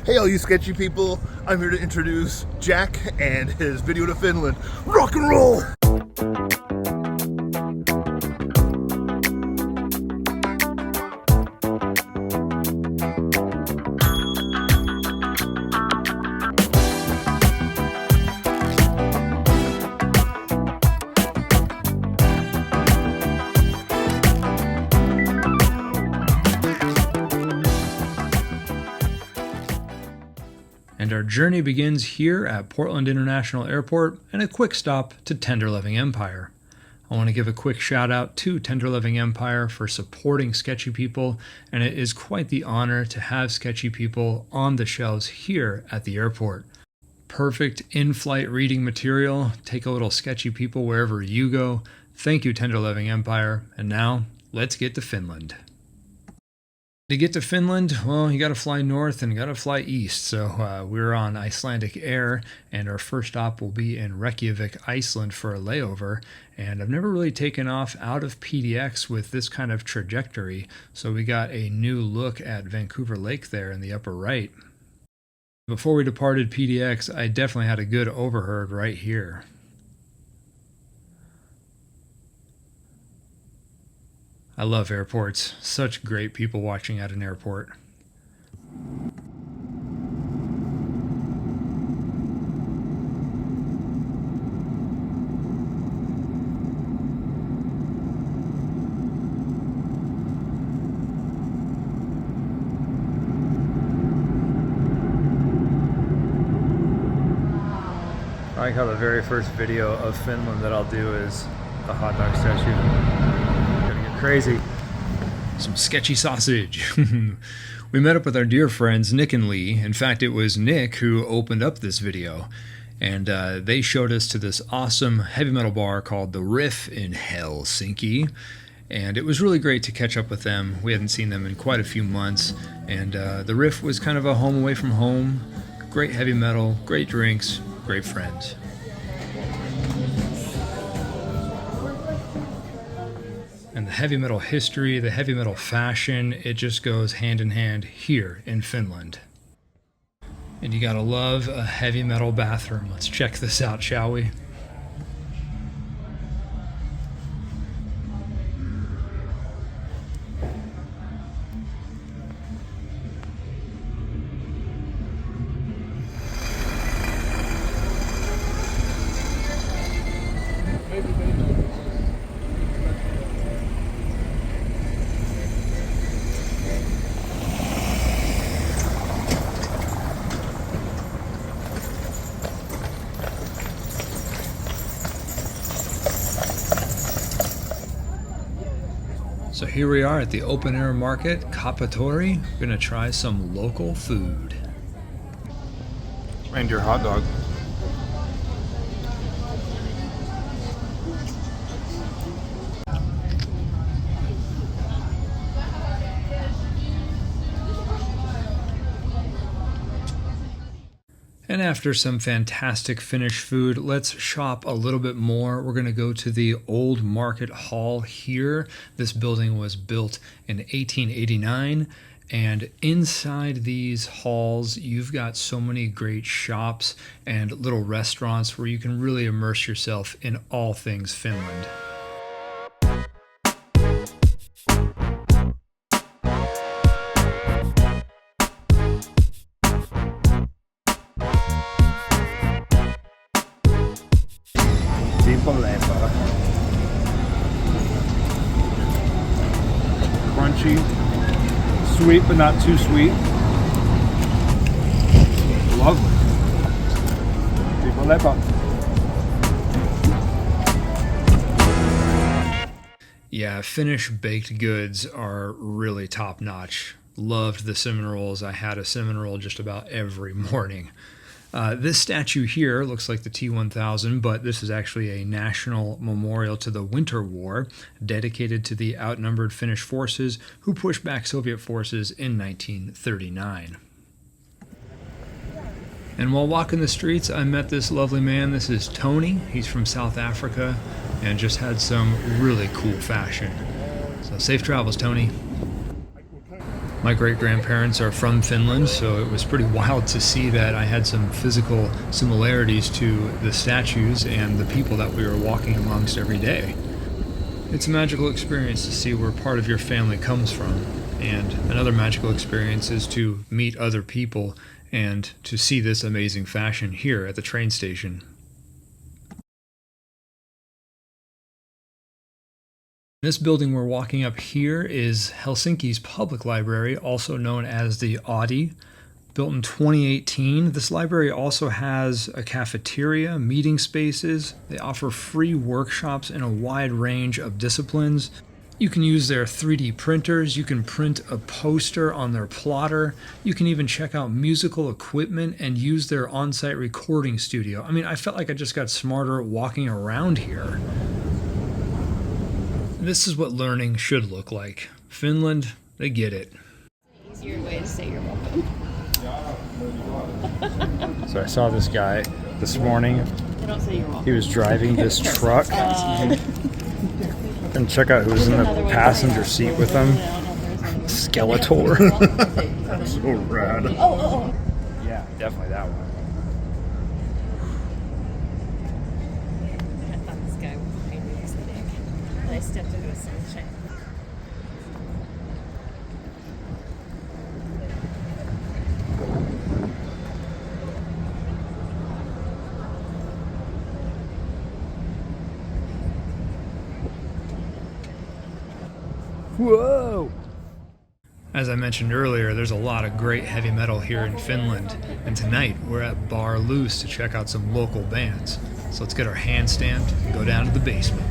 Hey all you sketchy people, I'm here to introduce Jack and his video to Finland. Rock and roll! And our journey begins here at Portland International Airport and a quick stop to Tender Loving Empire. I want to give a quick shout out to Tender Loving Empire for supporting sketchy people, and it is quite the honor to have sketchy people on the shelves here at the airport. Perfect in-flight reading material. Take a little sketchy people wherever you go. Thank you, Tender Loving Empire. And now, let's get to Finland. To get to Finland, well, you got to fly north and you got to fly east. So we're on Icelandic Air, and our first stop will be in Reykjavik, Iceland for a layover. And I've never really taken off out of PDX with this kind of trajectory, so we got a new look at Vancouver Lake there in the upper right. Before we departed PDX, I definitely had a good overheard right here. I love airports. Such great people watching at an airport. I like how the very first video of Finland that I'll do is a hot dog statue. Crazy. Some sketchy sausage. We met up with our dear friends Nick and Lee. In fact, it was Nick who opened up this video, and they showed us to this awesome heavy metal bar called The Riff in Helsinki, and it was really great to catch up with them. We hadn't seen them in quite a few months, and The Riff was kind of a home away from home. Great heavy metal, great drinks, great friends. And the heavy metal history, the heavy metal fashion, it just goes hand in hand here in Finland. And you gotta love a heavy metal bathroom. Let's check this out, shall we? So here we are at the open air market, Kapatori. We're gonna try some local food. Reindeer hot dog. And after some fantastic Finnish food, let's shop a little bit more. We're going to go to the Old Market Hall here. This building was built in 1889, and inside these halls, you've got so many great shops and little restaurants where you can really immerse yourself in all things Finland. Crunchy, sweet but not too sweet. Lovely. Yeah, Finnish baked goods are really top notch. Loved the cinnamon rolls. I had a cinnamon roll just about every morning. This statue here looks like the T-1000, but this is actually a national memorial to the Winter War, dedicated to the outnumbered Finnish forces who pushed back Soviet forces in 1939. And while walking the streets, I met this lovely man. This is Tony. He's from South Africa and just had some really cool fashion. So safe travels, Tony. My great-grandparents are from Finland, so it was pretty wild to see that I had some physical similarities to the statues and the people that we were walking amongst every day. It's a magical experience to see where part of your family comes from, and another magical experience is to meet other people and to see this amazing fashion here at the train station. This building we're walking up here is Helsinki's public library, also known as the Audi. Built in 2018, this library also has a cafeteria, meeting spaces. They offer free workshops in a wide range of disciplines. You can use their 3D printers, you can print a poster on their plotter, you can even check out musical equipment and use their on-site recording studio. I mean, I felt like I just got smarter walking around here. This is what learning should look like. Finland, they get it. Easier way to say you're welcome. So I saw this guy this morning. They don't say you're welcome. He was driving this truck. And check out who's in the passenger seat with him. Skeletor. That's so rad. Oh. Yeah, definitely that one. I thought this guy was behind me was big. And I stepped into a sunshine. Whoa! As I mentioned earlier, there's a lot of great heavy metal here in Finland, and tonight we're at Bar Loose to check out some local bands. So let's get our handstand and go down to the basement.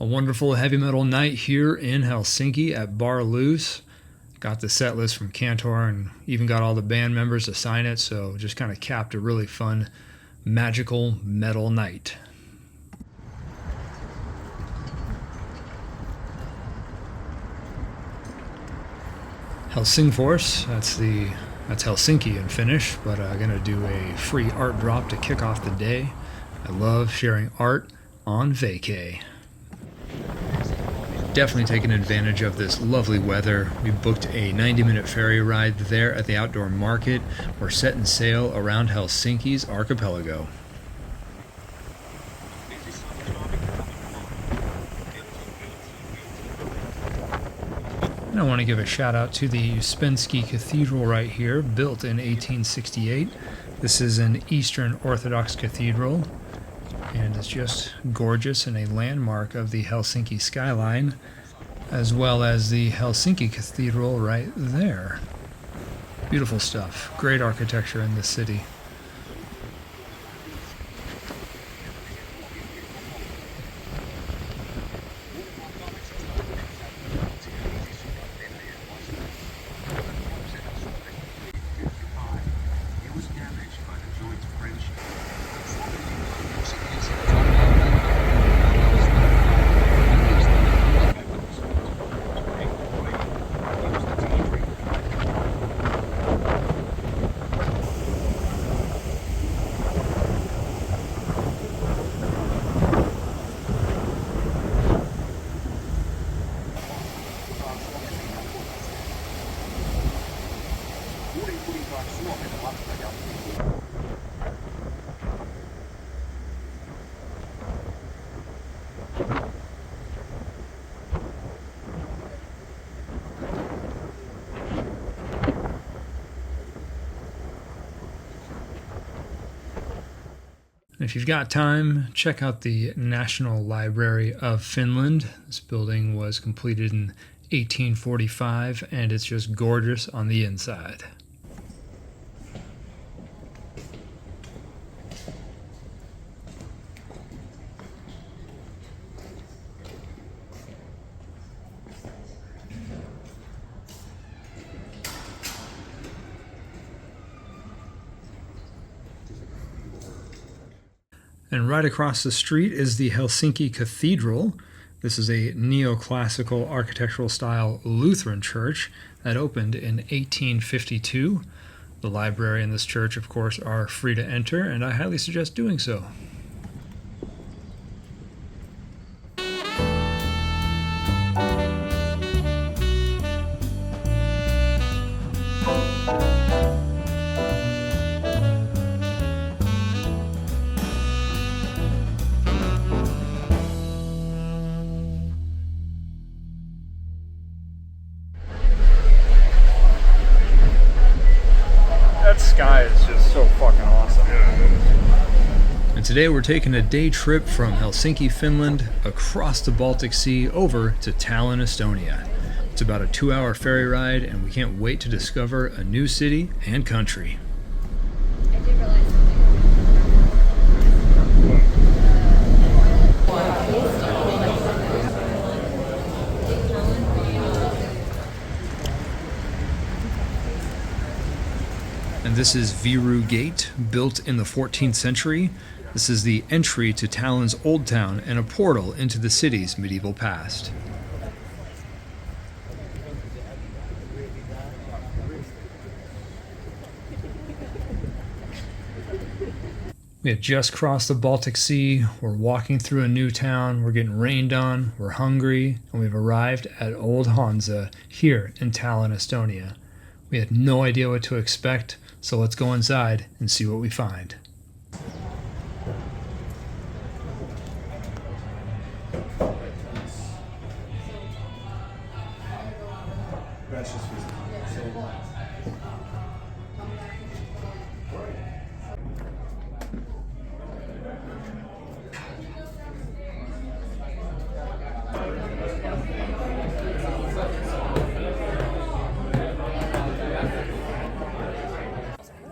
A wonderful heavy metal night here in Helsinki at Bar Loose. Got the set list from Cantor and even got all the band members to sign it, so just kind of capped a really fun, magical metal night. Helsingfors, that's Helsinki in Finnish, but I'm gonna do a free art drop to kick off the day. I love sharing art on vacay. definitely taking advantage of this lovely weather. We booked a 90-minute ferry ride there at the outdoor market. We're setting sail around Helsinki's archipelago. And I want to give a shout out to the Uspensky Cathedral right here, built in 1868. This is an Eastern Orthodox cathedral, and it's just gorgeous and a landmark of the Helsinki skyline, as well as the Helsinki Cathedral right there. Beautiful stuff. Great architecture in this city. If you've got time, check out the National Library of Finland. This building was completed in 1845, and it's just gorgeous on the inside. And right across the street is the Helsinki Cathedral. This is a neoclassical architectural style Lutheran church that opened in 1852. The library and this church, of course, are free to enter, and I highly suggest doing so. That sky is just so fucking awesome. And today we're taking a day trip from Helsinki, Finland, across the Baltic Sea over to Tallinn, Estonia. It's about a 2-hour ferry ride, and we can't wait to discover a new city and country. I did realize something. And this is Viru Gate, built in the 14th century. This is the entry to Tallinn's Old Town and a portal into the city's medieval past. We have just crossed the Baltic Sea, we're walking through a new town, we're getting rained on, we're hungry, and we've arrived at Old Hansa here in Tallinn, Estonia. We had no idea what to expect, so let's go inside and see what we find.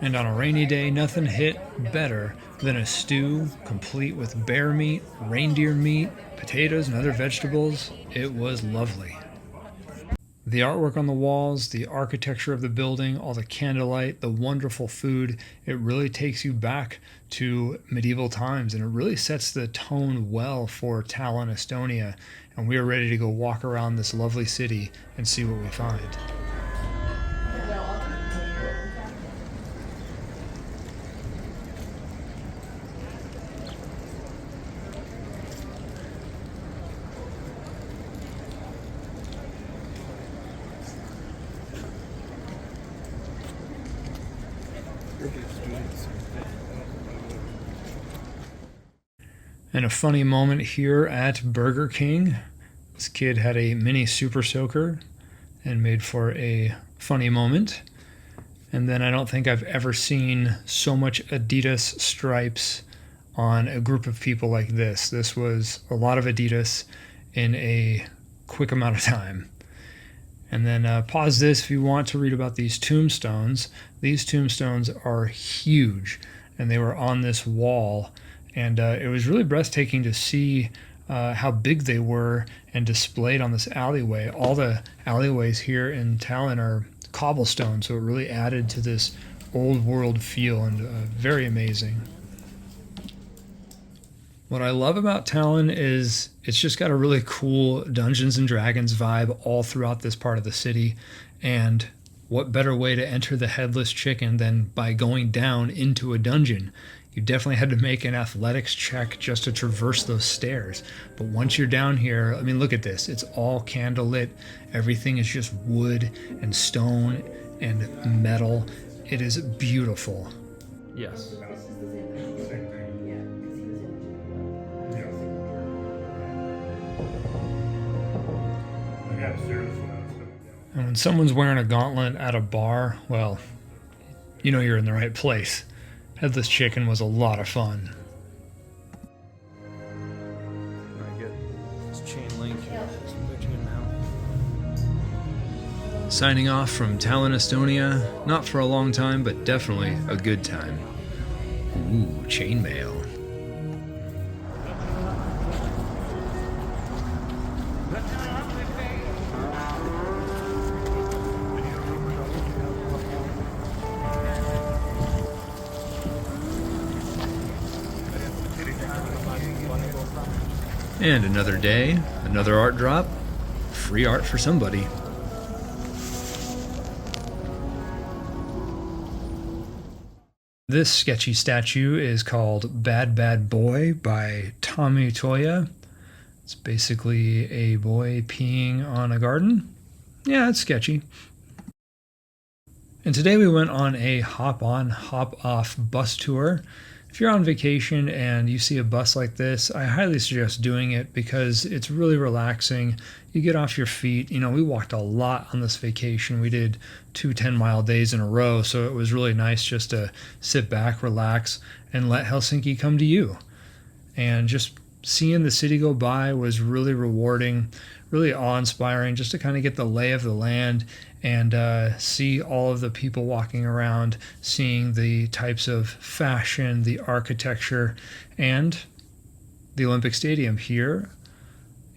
And on a rainy day, nothing hit better than a stew complete with bear meat, reindeer meat, potatoes, and other vegetables. It was lovely. The artwork on the walls, the architecture of the building, all the candlelight, the wonderful food, it really takes you back to medieval times, and it really sets the tone well for Tallinn, Estonia. And we are ready to go walk around this lovely city and see what we find. And a funny moment here at Burger King. This kid had a mini super soaker and made for a funny moment. And then I don't think I've ever seen so much Adidas stripes on a group of people like this. This was a lot of Adidas in a quick amount of time. And then pause this if you want to read about these tombstones. These tombstones are huge, and they were on this wall. And it was really breathtaking to see how big they were and displayed on this alleyway. All the alleyways here in Tallinn are cobblestone, so it really added to this old world feel, and very amazing. What I love about Tallinn is it's just got a really cool Dungeons and Dragons vibe all throughout this part of the city. And what better way to enter the Headless Chicken than by going down into a dungeon? You definitely had to make an athletics check just to traverse those stairs. But once you're down here, I mean, look at this. It's all candlelit. Everything is just wood and stone and metal. It is beautiful. Yes. And when someone's wearing a gauntlet at a bar, well, you know you're in the right place. Headless Chicken was a lot of fun. I get this chain link. Signing off from Tallinn, Estonia. Not for a long time, but definitely a good time. Ooh, chainmail. And another day, another art drop, free art for somebody. This sketchy statue is called Bad Bad Boy by Tommy Toya. It's basically a boy peeing on a garden. Yeah, it's sketchy. And today we went on a hop-on, hop-off bus tour. If you're on vacation and you see a bus like this, I highly suggest doing it because it's really relaxing. You get off your feet. You know, we walked a lot on this vacation. We did 2 10-mile days in a row, so it was really nice just to sit back, relax, and let Helsinki come to you. And just seeing the city go by was really rewarding, really awe-inspiring, just to kind of get the lay of the land and see all of the people walking around, seeing the types of fashion, the architecture, and the Olympic Stadium here.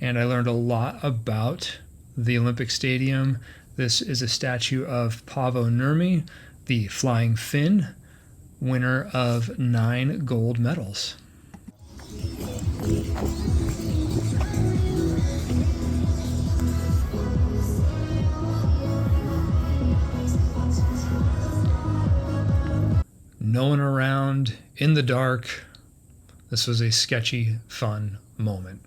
And I learned a lot about the Olympic Stadium. This is a statue of Paavo Nurmi, the flying Finn, winner of 9 gold medals. No one around, in the dark. This was a sketchy, fun moment.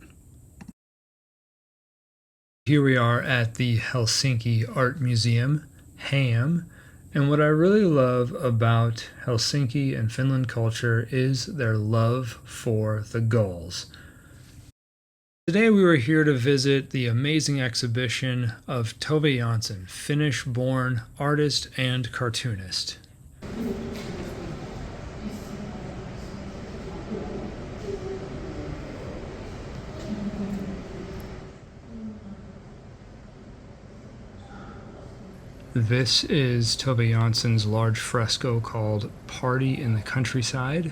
Here we are at the Helsinki Art Museum, HAM, and what I really love about Helsinki and Finland culture is their love for the gulls. Today we were here to visit the amazing exhibition of Tove Jansson, Finnish-born artist and cartoonist. This is Tove Jansson's large fresco called Party in the Countryside.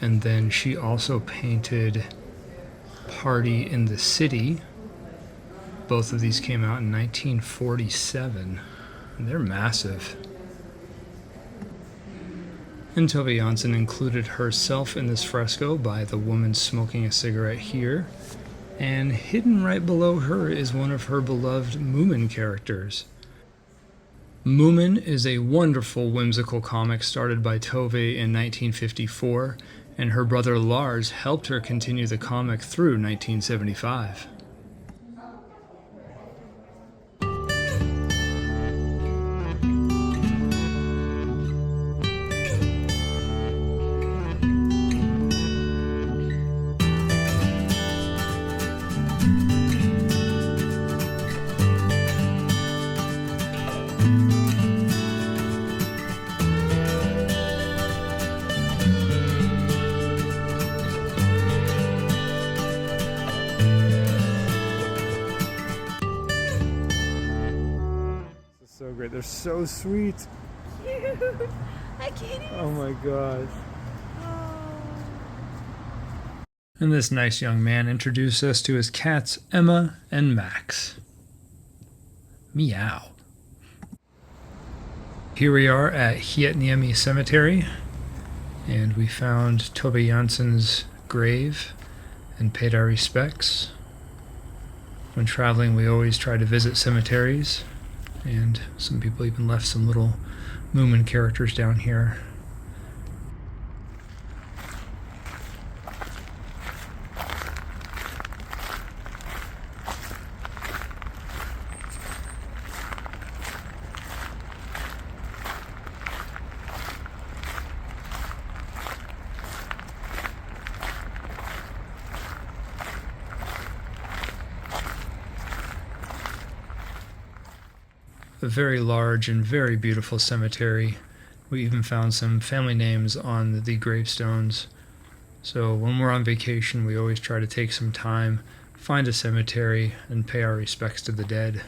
And then she also painted Party in the City. Both of these came out in 1947. And they're massive. And Tove Jansson included herself in this fresco by the woman smoking a cigarette here. And hidden right below her is one of her beloved Moomin characters. Moomin is a wonderful whimsical comic started by Tove in 1954, and her brother Lars helped her continue the comic through 1975. great. They're so sweet. Cute. Hi, kitties. Oh my gosh. Oh. And this nice young man introduced us to his cats, Emma and Max. Meow. Here we are at Hietniemi Cemetery, and we found Tove Jansson's grave and paid our respects. When traveling, we always try to visit cemeteries, and some people even left some little Moomin characters down here. A very large and very beautiful cemetery. We even found some family names on the gravestones. So when we're on vacation, we always try to take some time, find a cemetery, and pay our respects to the dead.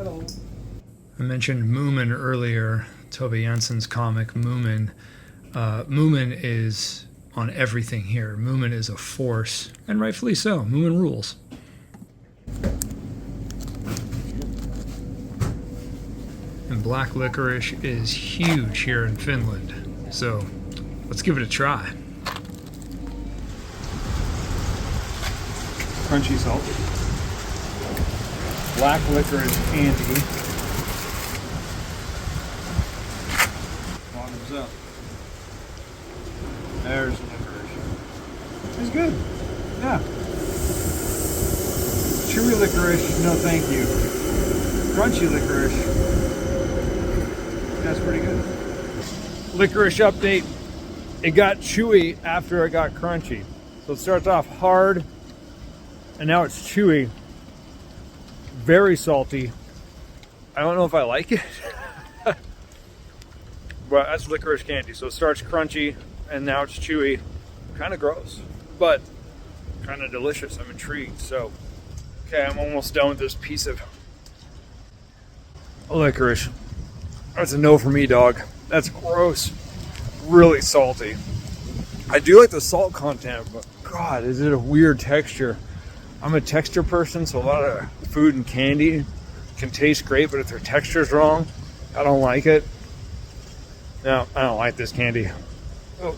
I mentioned Moomin earlier, Tove Jansson's comic Moomin. Moomin is on everything here. Moomin is a force, and rightfully so. Moomin rules. And black licorice is huge here in Finland. So let's give it a try. Crunchy salt. Black licorice candy. Bottoms up. There's the licorice. It's good. Yeah. Chewy licorice, no thank you. Crunchy licorice. That's pretty good. Licorice update. It got chewy after it got crunchy. So it starts off hard, and now it's chewy. Very salty. I don't know if I like it. But that's licorice candy. So it starts crunchy, and now it's chewy. Kind of gross, but kind of delicious. I'm intrigued. So, okay, I'm almost done with this piece of licorice. That's a no for me, dog. That's gross. Really salty. I do like the salt content, but God, is it a weird texture. I'm a texture person, so a lot of food and candy can taste great, but if their texture's wrong, I don't like it. No, I don't like this candy. Oh.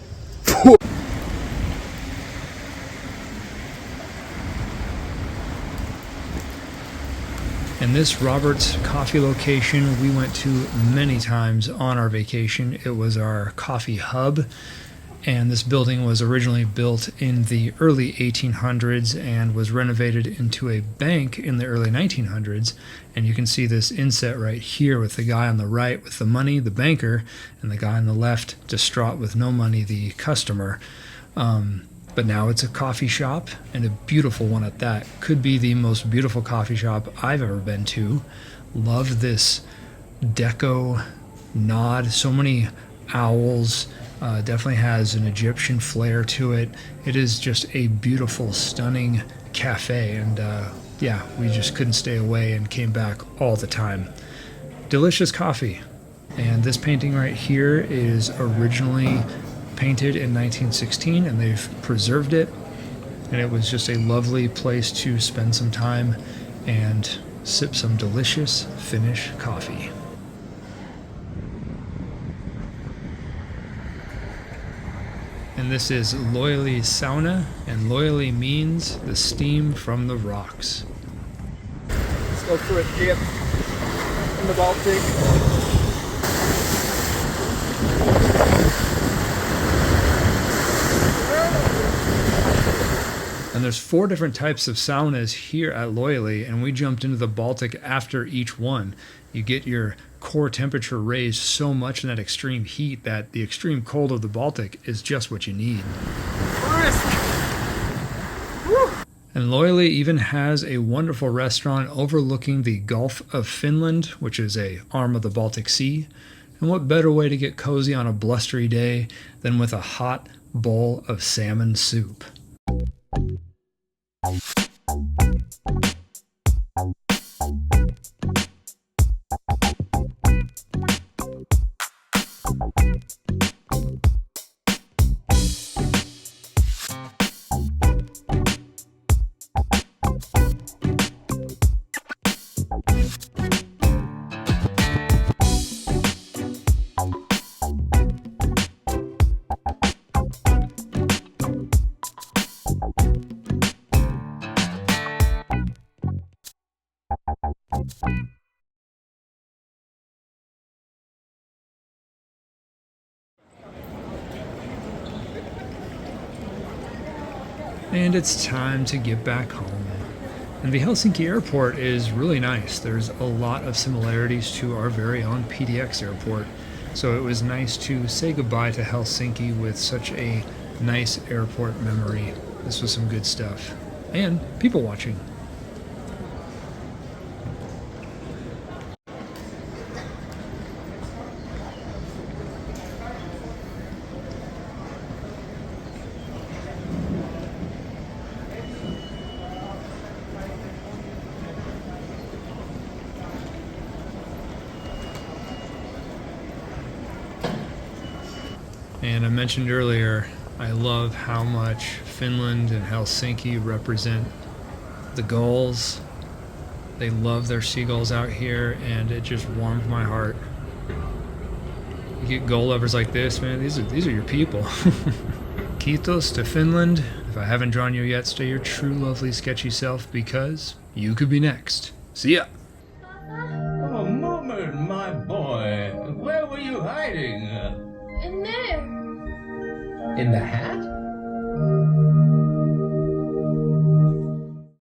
And this Robert's coffee location we went to many times on our vacation. It was our coffee hub, and this building was originally built in the early 1800s and was renovated into a bank in the early 1900s. And you can see this inset right here with the guy on the right with the money, the banker, and the guy on the left, distraught with no money, the customer. But now it's a coffee shop, and a beautiful one at that. Could be the most beautiful coffee shop I've ever been to. Love this deco nod. So many owls. Definitely has an Egyptian flair to it. It is just a beautiful, stunning cafe, and yeah, we just couldn't stay away and came back all the time. Delicious coffee. And this painting right here is originally painted in 1916, and they've preserved it, and it was just a lovely place to spend some time and sip some delicious Finnish coffee. And this is Loyali sauna, and Loyali means the steam from the rocks. Let's go for a dip in the Baltic. And there's 4 different types of saunas here at Loyali, and we jumped into the Baltic after each one. You get your core temperature raised so much in that extreme heat that the extreme cold of the Baltic is just what you need. And Loyali even has a wonderful restaurant overlooking the Gulf of Finland, which is a arm of the Baltic Sea. And what better way to get cozy on a blustery day than with a hot bowl of salmon soup? And it's time to get back home. And the Helsinki airport is really nice. There's a lot of similarities to our very own PDX airport. So it was nice to say goodbye to Helsinki with such a nice airport memory. This was some good stuff. And people watching. And I mentioned earlier, I love how much Finland and Helsinki represent the gulls. They love their seagulls out here, and it just warms my heart. You get gull lovers like this, man, these are your people. Kiitos to Finland. If I haven't drawn you yet, stay your true, lovely, sketchy self, because you could be next. See ya! Oh, Moment, my boy. Where were you hiding? In there. In the hat?